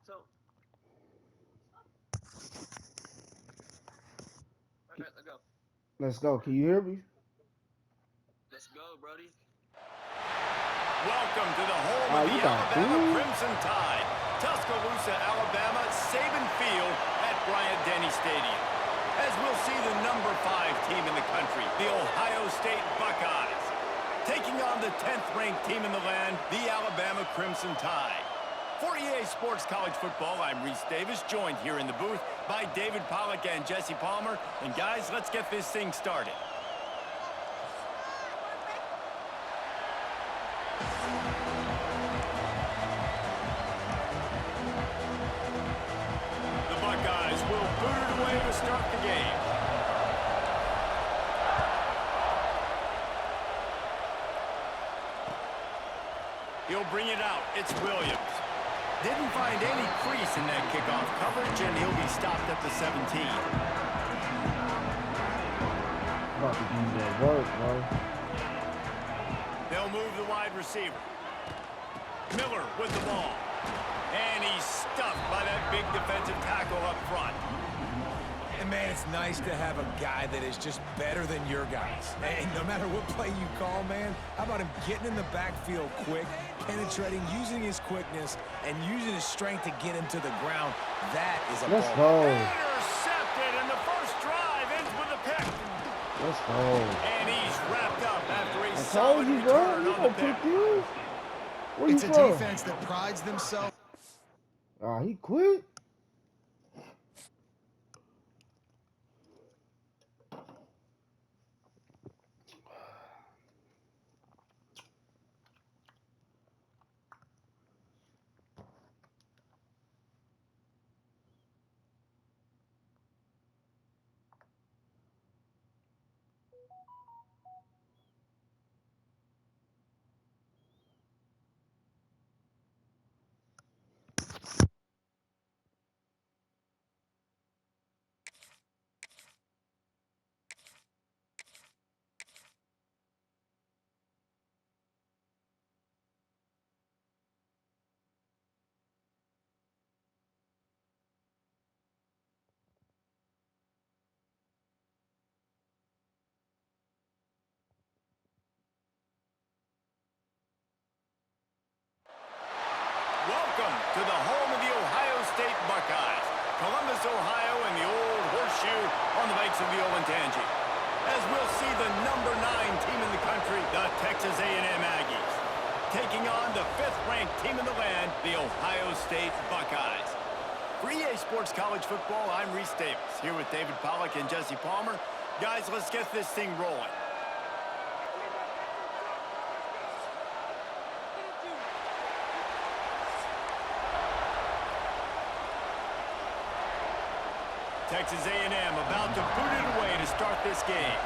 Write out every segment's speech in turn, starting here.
Okay, let's go. Let's go. Can you hear me? Let's go, Brody. Welcome to the home Oh, of you the got Alabama booed? Crimson Tide. Tuscaloosa, Alabama, Saban Field at Bryant-Denny Stadium. As we'll see the number 5 team in the country, the Ohio State Buckeyes, taking on the 10th-ranked team in the land, the Alabama Crimson Tide. For EA Sports College Football, I'm Reese Davis, joined here in the booth by David Pollack and Jesse Palmer. And guys, let's get this thing started. The Buckeyes will boot it away to start the game. He'll bring it out. It's Williams. Didn't find any crease in that kickoff coverage, and he'll be stopped at the 17. About to do that work, bro. They'll move the wide receiver. Miller with the ball. And he's stuffed by that big defensive tackle up front. And, man, it's nice to have a guy that is just better than your guys. And no matter what play you call, man, how about him getting in the backfield quick, penetrating, using his quickness, and using his strength to get him to the ground. That is a Let's ball. go. Intercepted, and the first drive ends with a pick. Let's go. And he's wrapped up after a I solid told you, bro. return You on the gonna pick. pick you? Where It's you a from? defense that prides themselves. He quit. Welcome to the home of the Ohio State Buckeyes. Columbus, Ohio, and the old horseshoe on the banks of the Olentangy. As we'll see the number 9 team in the country, the Texas A&M Aggies, taking on the 5th-ranked team in the land, the Ohio State Buckeyes. For EA Sports College Football, I'm Reese Davis, here with David Pollack and Jesse Palmer. Guys, let's get this thing rolling. Texas A&M about to boot it away to start this game.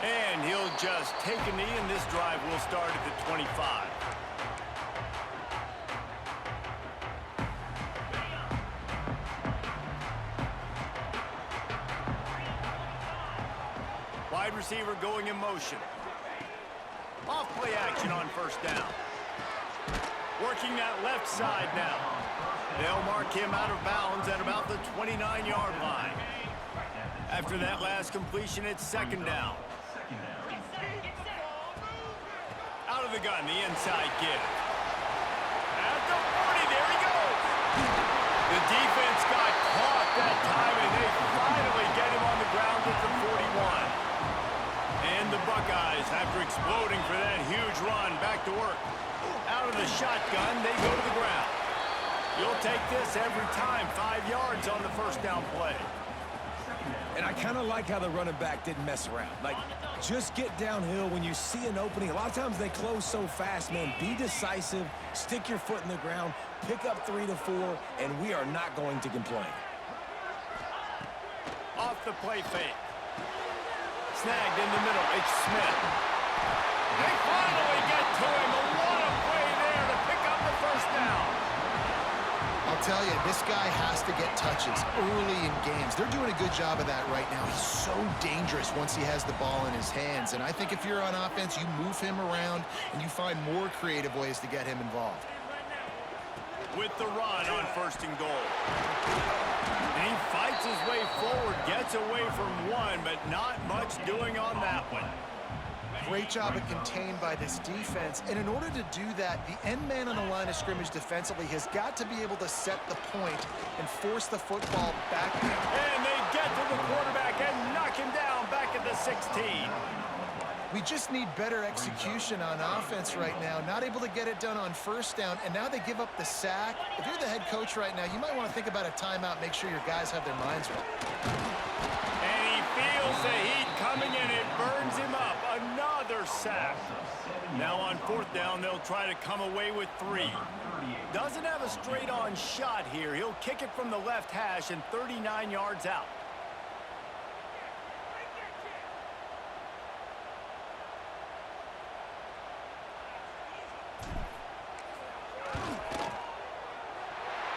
And he'll just take a knee, and this drive will start at the 25. Wide receiver going in motion. Off play action on first down. Working that left side now. They'll mark him out of bounds at about the 29-yard line. After that last completion, it's second down. Out of the gun, the inside give. At the 40, there he goes. The defense got caught that time, and they finally get him on the ground at the 41. And the Buckeyes, after exploding for that huge run, back to work. Out of the shotgun, they go to the ground. You'll take this every time, 5 yards on the first down play. And I kind of like how the running back didn't mess around. Like, just get downhill when you see an opening. A lot of times they close so fast, man. Be decisive, stick your foot in the ground, pick up 3 to 4, and we are not going to complain. Off the play fake. Snagged in the middle, it's Smith. They finally get to him. What a play there to pick up the first down. I'll tell you, this guy has to get touches early in games. They're doing a good job of that right now. He's so dangerous once he has the ball in his hands. And I think if you're on offense, you move him around and you find more creative ways to get him involved. With the run on 1st and goal. And he fights his way forward, gets away from one, but not much doing on that one. Great job of contained by this defense. And in order to do that, the end man on the line of scrimmage defensively has got to be able to set the point and force the football back. And they get to the quarterback and knock him down back at the 16. We just need better execution on offense right now. Not able to get it done on 1st down, and now they give up the sack. If you're the head coach right now, you might want to think about a timeout, make sure your guys have their minds right. And he feels the heat coming in. It burns him up. Another sack. Now on 4th down, they'll try to come away with 3. Doesn't have a straight-on shot here. He'll kick it from the left hash and 39 yards out.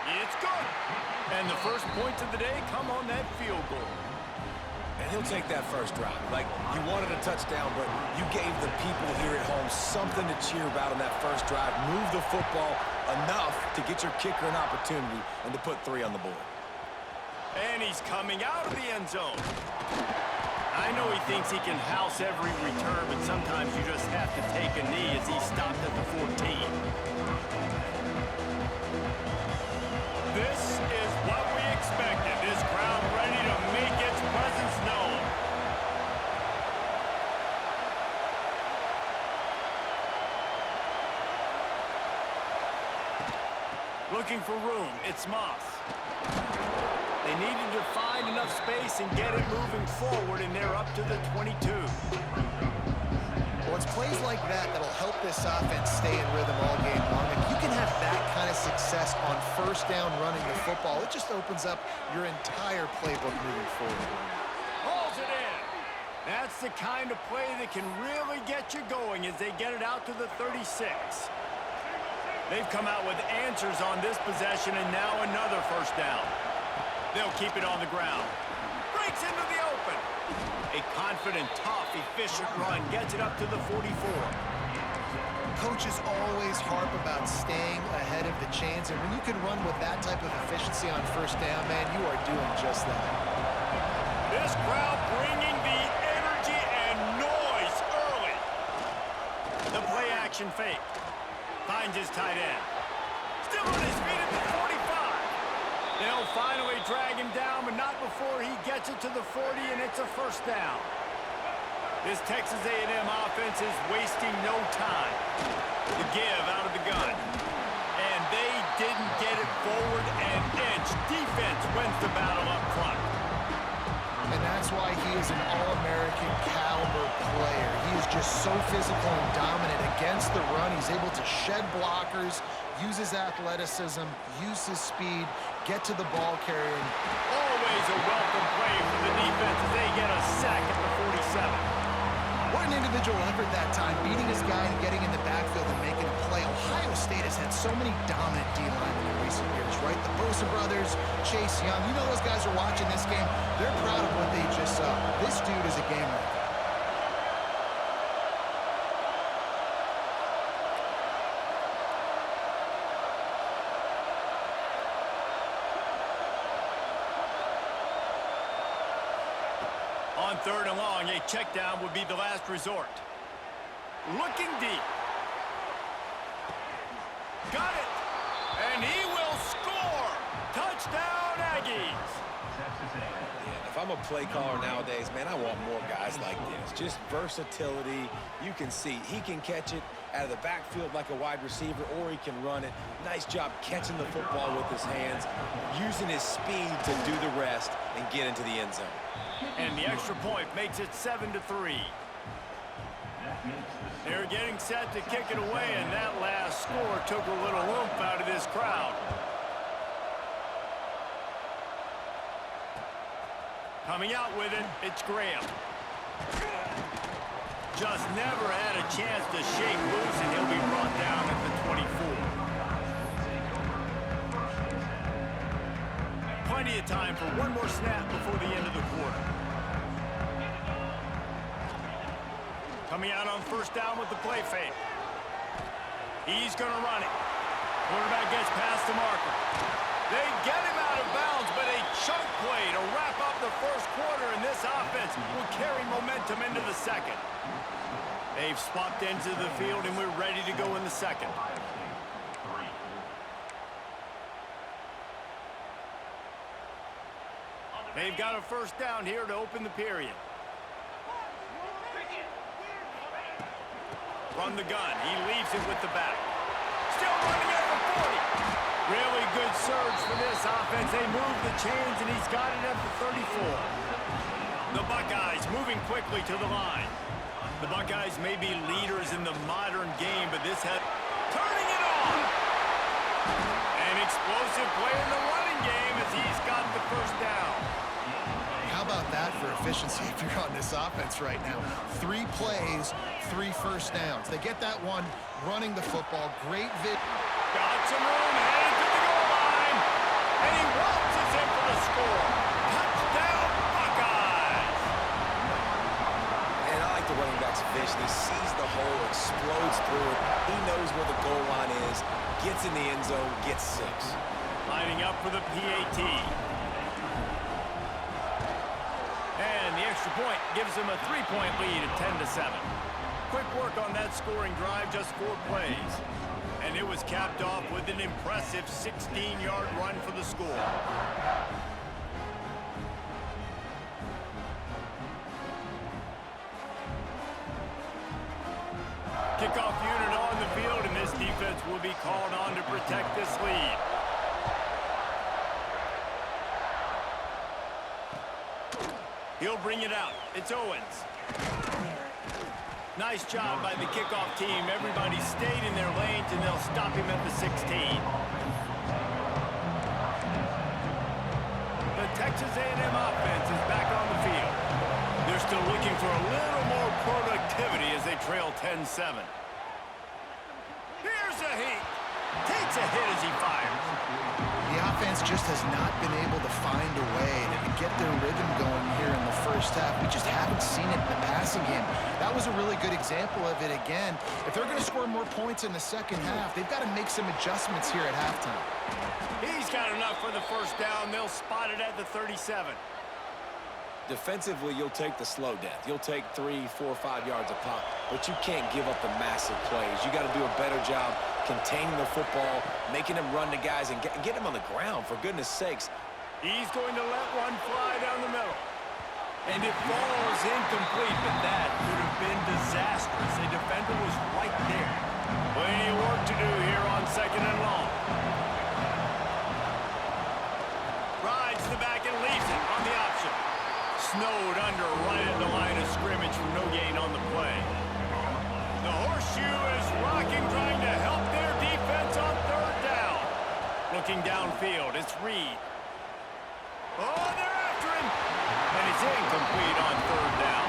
It's good. And the first points of the day come on that field goal. And he'll take that first drive. Like, you wanted a touchdown, but you gave the people here at home something to cheer about on that first drive. Move the football enough to get your kicker an opportunity and to put 3 on the board. And he's coming out of the end zone. I know he thinks he can house every return, but sometimes you just have to take a knee as he stopped at the 14. This is what we expected. This crowd ready to make its presence known. Looking for room. It's Moss. They needed to find enough space and get it moving forward, and they're up to the 22. Well, it's plays like that that'll help this offense stay in rhythm all game long. If you can have that kind of success on 1st down running the football, it just opens up your entire playbook moving forward. Hauls it in. That's the kind of play that can really get you going as they get it out to the 36. They've come out with answers on this possession, and now another 1st down. They'll keep it on the ground. Breaks into the open. A confident, tough, efficient run gets it up to the 44. Coaches always harp about staying ahead of the chains, and when you can run with that type of efficiency on 1st down, man, you are doing just that. This crowd bringing the energy and noise early. The play action fake. Finds his tight end. Still on his feet at the 45. They'll finally drag him down, but not before he gets it to the 40, and it's a 1st down. This Texas A&M offense is wasting no time. The give out of the gun. And they didn't get it forward an inch. Defense wins the battle up front. And that's why he is an All-American caliber player. He is just so physical and dominant against the run. He's able to shed blockers, use his athleticism, use his speed, get to the ball carrier. Always a welcome play for the defense as they get a sack at the 47. What an individual effort that time, beating his guy and getting in the backfield and making a play. Ohio State has had so many dominant D-linemen in recent years, right? The Bosa brothers, Chase Young, you know those guys are watching this game. They're proud of what they just saw. This dude is a game wrecker. On 3rd and long, a check down would be the last resort. Looking deep. Got it. And he will score. Touchdown, Aggies. If I'm a play caller nowadays, man, I want more guys like this. Just versatility. You can see he can catch it out of the backfield like a wide receiver, or he can run it. Nice job catching the football with his hands, using his speed to do the rest and get into the end zone. And the extra point makes it 7-3. They're getting set to kick it away, and that last score took a little oomph out of this crowd. Coming out with it, it's Graham. Just never had a chance to shake loose, and he'll be brought down at the 24. Plenty of time for one more snap before the end of the quarter. Coming out on first down with the play fake. He's going to run it. Quarterback gets past the marker. They get him out of bounds, but a chunk play to wrap up the first quarter, and this offense will carry momentum into the second. They've swapped into the field, and we're ready to go in the second. They've got a first down here to open the period. From the gun, he leaves it with the back. Still running at the 40. Really good surge for this offense. They move the chains, and he's got it at the 34. The Buckeyes moving quickly to the line. The Buckeyes may be leaders in the modern game, but this has turning it on. An explosive play in the running game as he's got the first down. How about that for efficiency if you're on this offense right now? 3 plays, 3 first downs. They get that one running the football. Great vid. Got some room, headed to the goal line. And he waltzes in for the score. Touchdown, Buckeyes. And I like the running back's vision. He sees the hole, explodes through it. He knows where the goal line is, gets in the end zone, gets 6. Lining up for the PAT. And the extra point gives him a 3-point lead at 10-7. Quick work on that scoring drive, just 4 plays. And it was capped off with an impressive 16-yard run for the score. Kickoff unit on the field, and this defense will be called on to protect this lead. He'll bring it out. It's Owens. Nice job by the kickoff team. Everybody stayed in their lanes, and they'll stop him at the 16. The Texas A&M offense is back on the field. They're still looking for a little more productivity as they trail 10-7. Here's a heat. Takes a hit as he fires. The offense just has not been able to find a way to get their rhythm going here in the first half. We just haven't seen it in the passing game. That was a really good example of it again. If they're going to score more points in the second half, they've got to make some adjustments here at halftime. He's got enough for the first down. They'll spot it at the 37. Defensively, you'll take the slow death. You'll take 3, 4, 5 yards a pop, but you can't give up the massive plays. You got to do a better job containing the football, making them run to guys, and get them on the ground, for goodness sakes. He's going to let one fly down the middle. And it falls incomplete, but that could have been disastrous. A defender was right there. Plenty of work to do here on 2nd and long. Rides the back and leaves it on the option. Snowed under right at the line of scrimmage for no gain on the play. The horseshoe is rocking, trying to help their defense on 3rd down. Looking downfield, it's Reed. Oh, they're after him. And it's incomplete on 3rd down.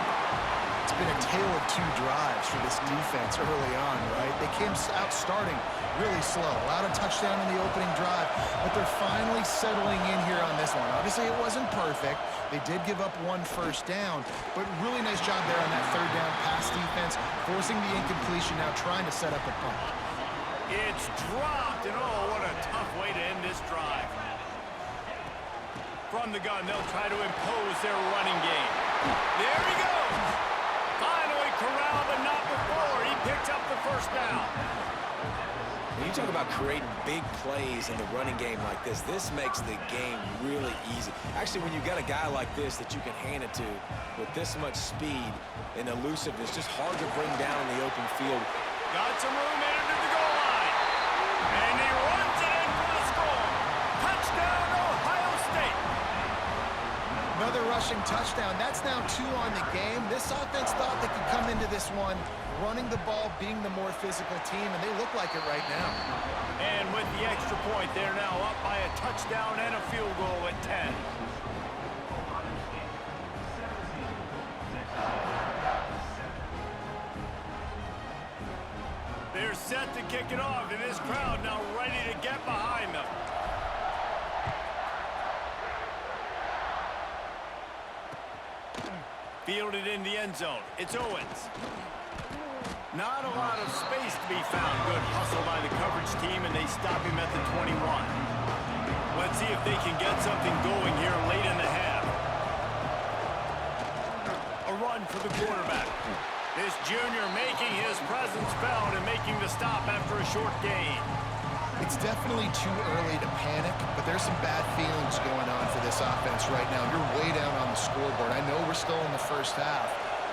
It's been a tale of 2 drives for this defense early on, right? They came out starting really slow, allowed a touchdown in the opening drive, but they're finally settling in here on this one. Obviously, it wasn't perfect. They did give up 1 first down, but really nice job there on that 3rd down pass defense, forcing the incompletion, now trying to set up a punt. It's dropped, and oh, what a tough way to end this drive. From the gun, they'll try to impose their running game. There he goes. Finally corralled, but not before. He picked up the first down. When you talk about creating big plays in the running game like this makes the game really easy. Actually, when you got a guy like this that you can hand it to with this much speed and elusiveness, just hard to bring down in the open field. Got some room, headed to the goal line. And he runs it in for the score. Touchdown, Ohio State. Another rushing touchdown. That's now 2 on the game. This offense thought they could come into this one running the ball, being the more physical team, and they look like it right now. And with the extra point, they're now up by a touchdown and a field goal at 10. They're set to kick it off, and this crowd now ready to get behind them. Fielded in the end zone. It's Owens. Not a lot of space to be found. Good hustle by the coverage team, and they stop him at the 21. Let's see if they can get something going here late in the half. A run for the quarterback. This junior making his presence felt and making the stop after a short gain. It's definitely too early to panic, but there's some bad feelings going on for this offense right now. You're way down on the scoreboard. I know we're still in the first half,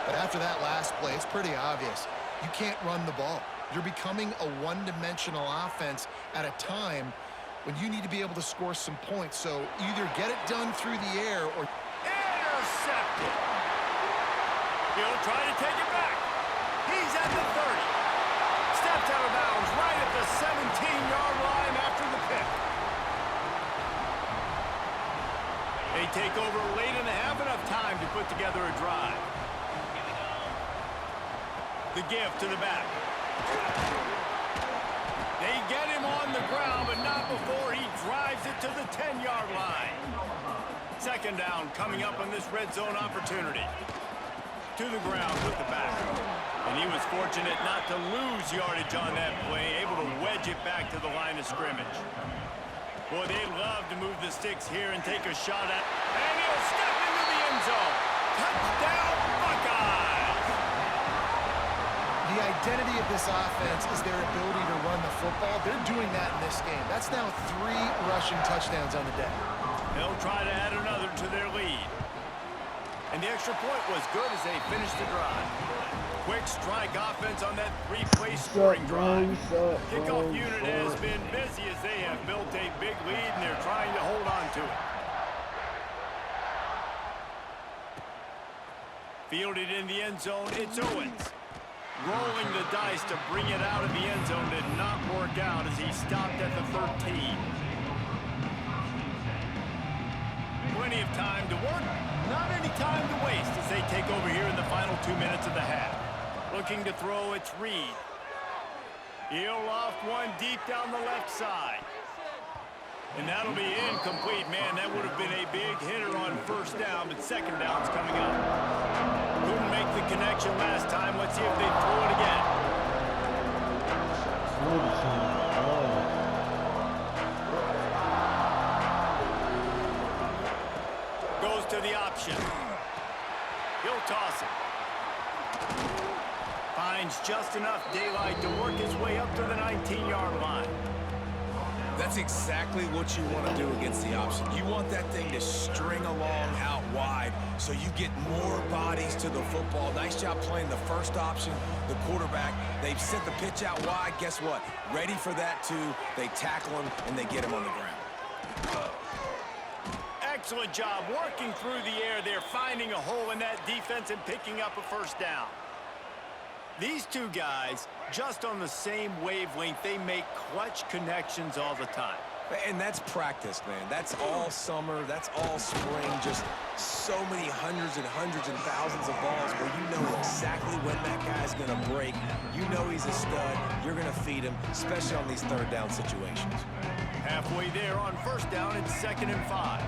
but after that last play, it's pretty obvious. You can't run the ball. You're becoming a one-dimensional offense at a time when you need to be able to score some points. So either get it done through the air or... Intercepted. He'll try to take it back. He's at the 30. Stepped out of bounds right at the 17-yard line after the pick. They take over late in the half, enough time to put together a drive. The give to the back. They get him on the ground, but not before he drives it to the 10-yard line. Second down coming up on this red zone opportunity. To the ground with the back. And he was fortunate not to lose yardage on that play, able to wedge it back to the line of scrimmage. Boy, they love to move the sticks here and take a shot at, and he'll step into the end zone. Touchdown, Buckeyes! The identity of this offense is their ability to run the football. They're doing that in this game. That's now 3 rushing touchdowns on the day. They'll try to add another to their lead. And the extra point was good as they finished the drive. Quick strike offense on that 3-play scoring drive. Kickoff unit has been busy as they have built a big lead, and they're trying to hold on to it. Fielded in the end zone, it's Owens. Rolling the dice to bring it out of the end zone did not work out as he stopped at the 13. Plenty of time to work, not any time to waste as they take over here in the final 2 minutes of the half. Looking to throw, it's Reed. He'll loft one deep down the left side. And that'll be incomplete. Man, that would have been a big hitter on first down, but second down's coming up. Couldn't make the connection last time. Let's see if they throw it again. Goes to the option. He'll toss it. Finds just enough daylight to work his way up to the 19-yard line. That's exactly what you want to do against the option. You want that thing to string along out wide so you get more bodies to the football. Nice job playing the first option, the quarterback. They've sent the pitch out wide. Guess what? Ready for that, too. They tackle him, and they get him on the ground. Excellent job working through the air there, finding a hole in that defense and picking up a first down. These two guys, just on the same wavelength, they make clutch connections all the time. And that's practice, man. That's all summer. That's all spring. Just so many hundreds and thousands of balls where you know exactly when that guy's going to break. You know he's a stud. You're going to feed him, especially on these third down situations. Halfway there on first down, it's 2nd and 5.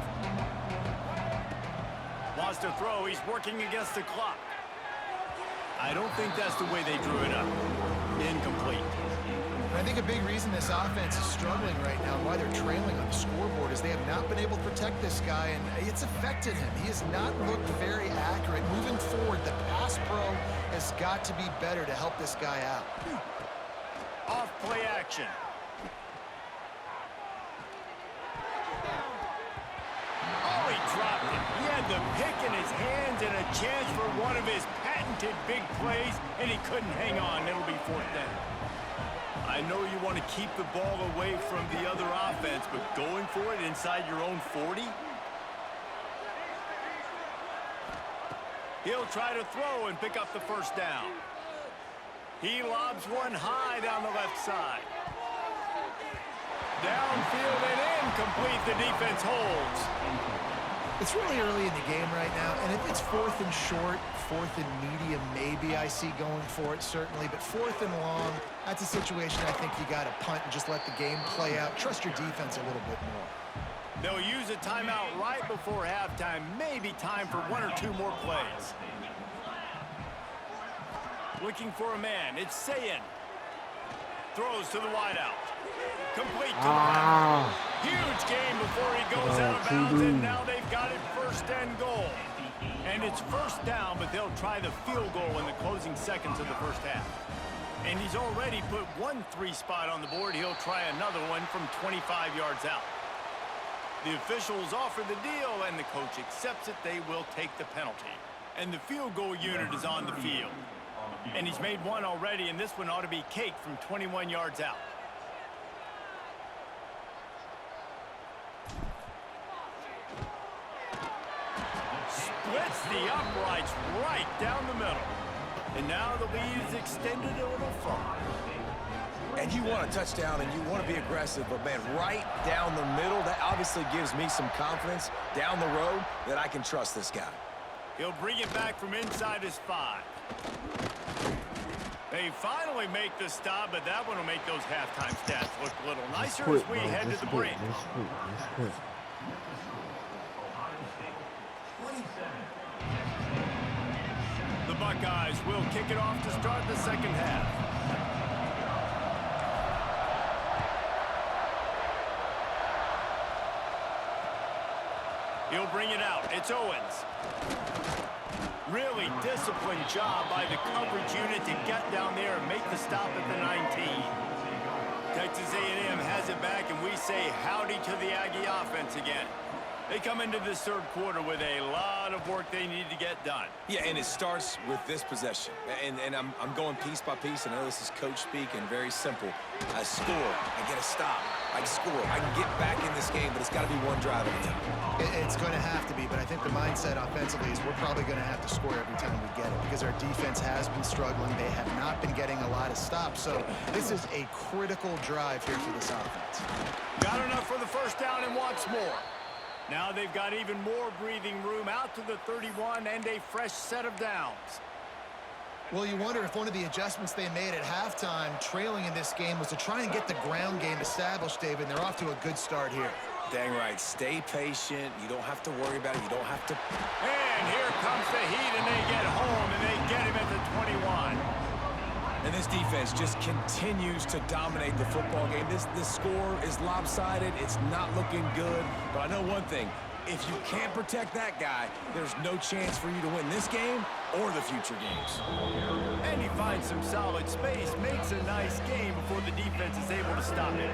Wants to throw. He's working against the clock. I don't think that's the way they drew it up. Incomplete. I think a big reason this offense is struggling right now, why they're trailing on the scoreboard, is they have not been able to protect this guy, and it's affected him. He has not looked very accurate. Moving forward, the pass pro has got to be better to help this guy out. Off play action. Oh, he dropped it. He had the pick in his hands and a chance for one of his patented big plays, and he couldn't hang on. It'll be 4th down. I know you want to keep the ball away from the other offense, but going for it inside your own 40? He'll try to throw and pick up the first down. He lobs one high down the left side. Downfield and incomplete. The defense holds. It's really early in the game right now, and if it's 4th and short, 4th and medium, maybe I see going for it, certainly. But 4th and long, that's a situation I think you got to punt and just let the game play out. Trust your defense a little bit more. They'll use a timeout right before halftime. Maybe time for 1 or 2 more plays. Looking for a man. It's Sayin. Throws to the wideout. Complete to the left. Huge game before he goes out of bounds, and now they've got it 1st and goal. And it's 1st down, but they'll try the field goal in the closing seconds of the 1st half. And he's already put 1 3 spot on the board. He'll try another one from 25 yards out. The officials offer the deal, and the coach accepts it. They will take the penalty. And the field goal unit is on the field. And he's made 1 already, and this one ought to be cake from 21 yards out. Splits the uprights right down the middle. And now the lead is extended a little far. And you want a touchdown and you want to be aggressive, but man, right down the middle, that obviously gives me some confidence down the road that I can trust this guy. He'll bring it back from inside his 5. They finally make the stop, but that one will make those halftime stats look a little nicer as we head to the break. The Buckeyes will kick it off to start the 2nd half. He'll bring it out. It's Owens. Really disciplined job by the coverage unit to get down there and make the stop at the 19. Texas A&M has it back, and we say howdy to the Aggie offense again. They come into this 3rd quarter with a lot of work they need to get done. Yeah, and it starts with this possession. And I'm going piece by piece. I know this is coach speak and very simple. I score. I get a stop. I score. I can get back in this game, but it's got to be 1 drive at a time. It's going to have to be, but I think the mindset offensively is we're probably going to have to score every time we get it because our defense has been struggling. They have not been getting a lot of stops, so this is a critical drive here for this offense. Got enough for the 1st down and wants more. Now they've got even more breathing room out to the 31 and a fresh set of downs. Well, you wonder if one of the adjustments they made at halftime, trailing in this game, was to try and get the ground game established, David, and they're off to a good start here. Dang right. Stay patient. You don't have to worry about it. You don't have to. And here comes the heat, and they get home, and they get him at the 21. And this defense just continues to dominate the football game. This score is lopsided. It's not looking good. But I know one thing. If you can't protect that guy, there's no chance for you to win this game or the future games. And he finds some solid space, makes a nice game before the defense is able to stop it.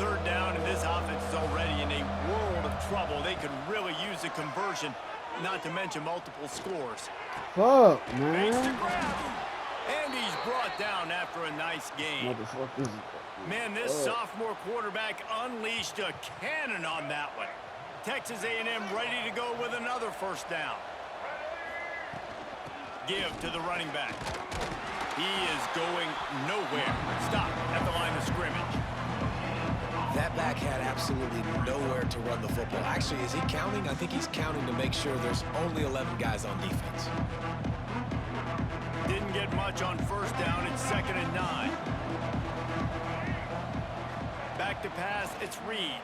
3rd down, and this offense is already in a world of trouble. They could really use a conversion, not to mention multiple scores. Fuck, Makes the man. grab. And he's brought down after a nice game. Man, this sophomore quarterback unleashed a cannon on that one. Texas A&M ready to go with another 1st down. Give to the running back. He is going nowhere. Stop at the line of scrimmage. That back had absolutely nowhere to run the football. Actually, is he counting? I think he's counting to make sure there's only 11 guys on defense. Didn't get much on 1st down. It's 2nd and 9. Back to pass. It's Reed.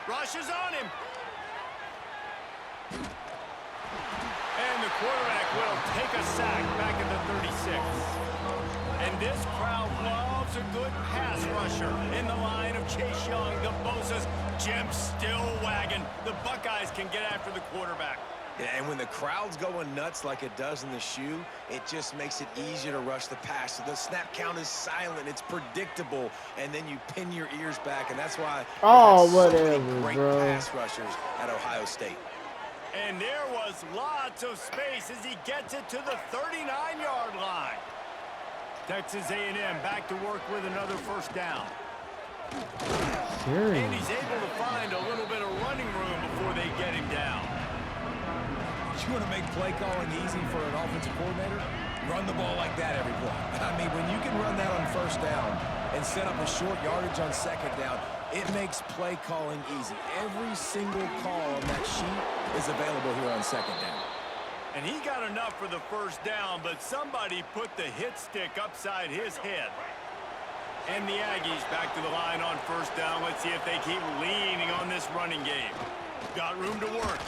Rushes on him. And the quarterback will take a sack back at the 36. And this crowd loves a good pass rusher in the line of Chase Young. The Bosa's Jim still wagging. The Buckeyes can get after the quarterback. Yeah, and when the crowd's going nuts like it does in the shoe, it just makes it easier to rush the pass. So the snap count is silent. It's predictable. And then you pin your ears back. And that's why so many great pass rushers at Ohio State. And there was lots of space as he gets it to the 39-yard line. Texas A&M back to work with another 1st down. And he's able to find a little bit of running room before they get him down. You want to make play calling easy for an offensive coordinator? Run the ball like that every play. I mean, when you can run that on 1st down and set up a short yardage on 2nd down, it makes play calling easy. Every single call on that sheet is available here on 2nd down. And he got enough for the 1st down, but somebody put the hit stick upside his head. And the Aggies back to the line on first down. Let's see if they keep leaning on this running game. Got room to work.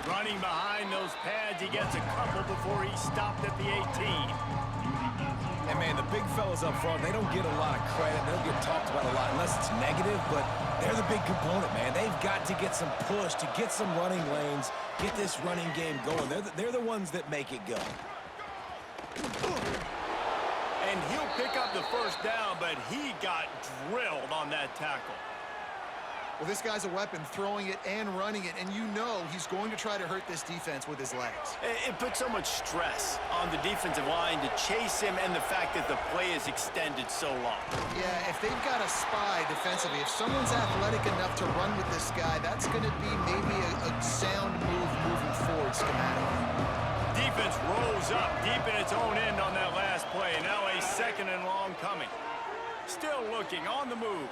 Running behind those pads, he gets a couple before he's stopped at the 18. And, man, the big fellas up front, they don't get a lot of credit. They don't get talked about a lot unless it's negative, but they're the big component, man. They've got to get some push, to get some running lanes, get this running game going. They're the ones that make it go. And he'll pick up the first down, but he got drilled on that tackle. Well, this guy's a weapon, throwing it and running it, and you know he's going to try to hurt this defense with his legs. It puts so much stress on the defensive line to chase him, and the fact that the play is extended so long. Yeah, if they've got a spy defensively, if someone's athletic enough to run with this guy, that's going to be maybe a sound move moving forward schematically. Defense rolls up deep in its own end on that last play. Now a second and long coming. Still looking on the move.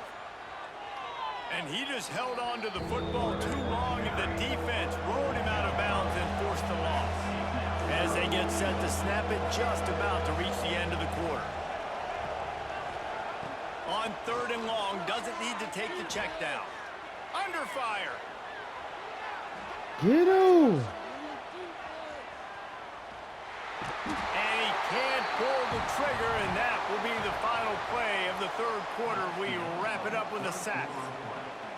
And he just held on to the football too long, and the defense rode him out of bounds and forced the loss. As they get set to snap it, just about to reach the end of the quarter. On third and long, doesn't need to take the check down. Under fire. Get him! And he can't pull the trigger, and that will be the final play of the third quarter. We wrap it up with a sack.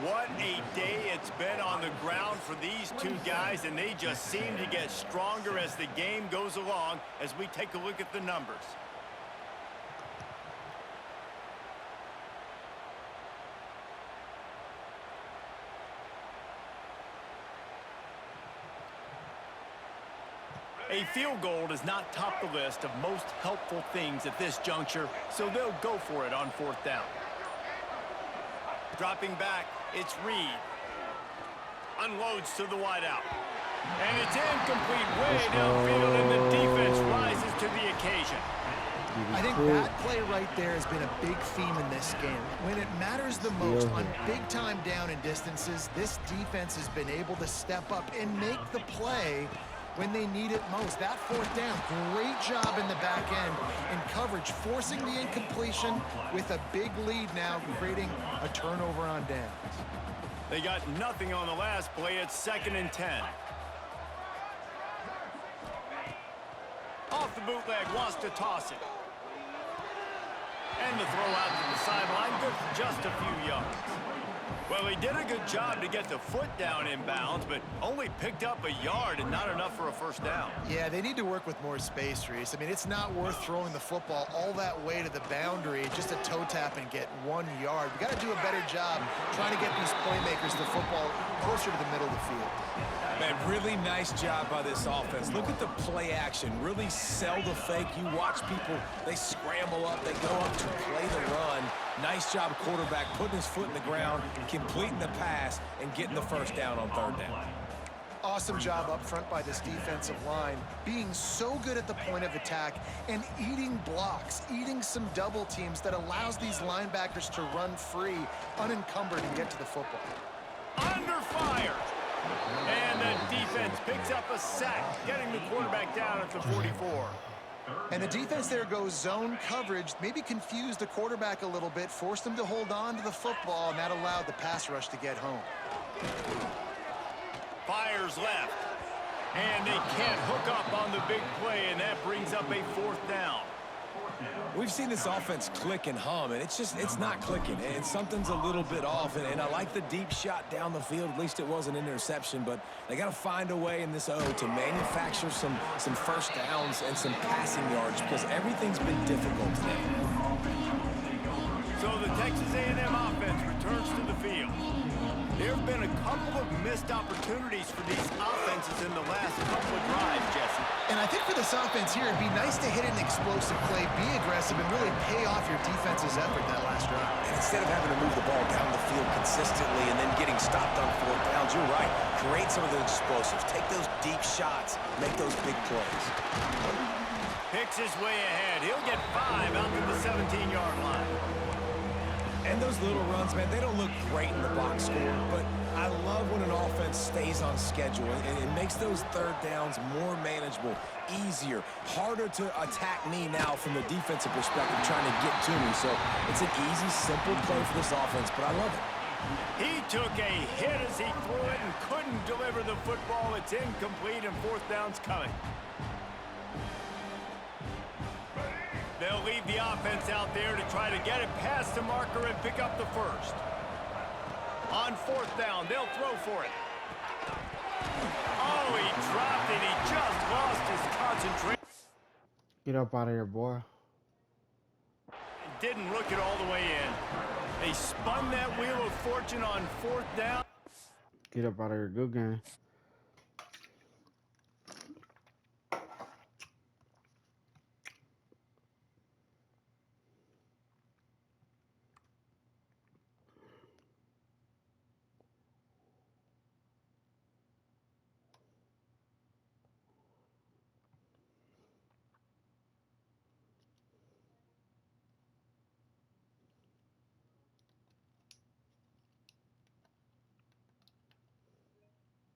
What a day it's been on the ground for these two guys, and they just seem to get stronger as the game goes along as we take a look at the numbers. A field goal does not top the list of most helpful things at this juncture, so they'll go for it on fourth down. Dropping back, it's Reed. Unloads to the wideout. And it's incomplete way downfield, and the defense rises to the occasion. I think that play right there has been a big theme in this game. When it matters the most, on big-time down and distances, this defense has been able to step up and make the play when they need it most. That fourth down, great job in the back end in coverage, forcing the incompletion with a big lead now, creating a turnover on downs. They got nothing on the last play. It's 2nd and 10. Off the bootleg, wants to toss it. And the throw out to the sideline, good for just a few yards. Well, he did a good job to get the foot down inbounds, but only picked up a yard and not enough for a first down. Yeah, they need to work with more space, Reese. I mean, it's not worth throwing the football all that way to the boundary, just a toe tap and get 1 yard. We got to do a better job trying to get these playmakers the football closer to the middle of the field. Man, really nice job by this offense. Look at the play action. Really sell the fake. You watch people, they scramble up, they go up to play the run. Nice job, quarterback, putting his foot in the ground, completing the pass, and getting the first down on third down. Awesome job up front by this defensive line, being so good at the point of attack and eating blocks, eating some double teams that allows these linebackers to run free, unencumbered, and get to the football. Under fire. And the defense picks up a sack, getting the quarterback down at the 44. And the defense there goes zone coverage, maybe confused the quarterback a little bit, forced him to hold on to the football, and that allowed the pass rush to get home. Fires left. And they can't hook up on the big play, and that brings up a fourth down. We've seen this offense click and hum, and it's not clicking, and something's a little bit off, and I like the deep shot down the field. At least it was an interception, but they got to find a way in this O to manufacture some first downs and some passing yards, because everything's been difficult today. So the Texas A&M offense returns to the field. There have been a couple of missed opportunities for these offenses in the last couple of drives, Jesse. And I think for this offense here, it'd be nice to hit an explosive play, be aggressive, and really pay off your defense's effort that last drive. And instead of having to move the ball down the field consistently and then getting stopped on fourth downs, you're right. Create some of those explosives. Take those deep shots. Make those big plays. Picks his way ahead. He'll get 5 out to the 17-yard line. And those little runs, man, they don't look great in the box score, but I love when an offense stays on schedule, and it makes those third downs more manageable, easier, harder to attack me now from the defensive perspective trying to get to me. So it's an easy, simple play for this offense, but I love it. He took a hit as he threw it and couldn't deliver the football. It's incomplete and fourth down's coming. They'll leave the offense out there to try to get it past the marker and pick up the first. On fourth down, they'll throw for it. Oh, he dropped it. He just lost his concentration. Get up out of here, boy. Didn't look it all the way in. They spun that wheel of fortune on fourth down. Get up out of here. Good game.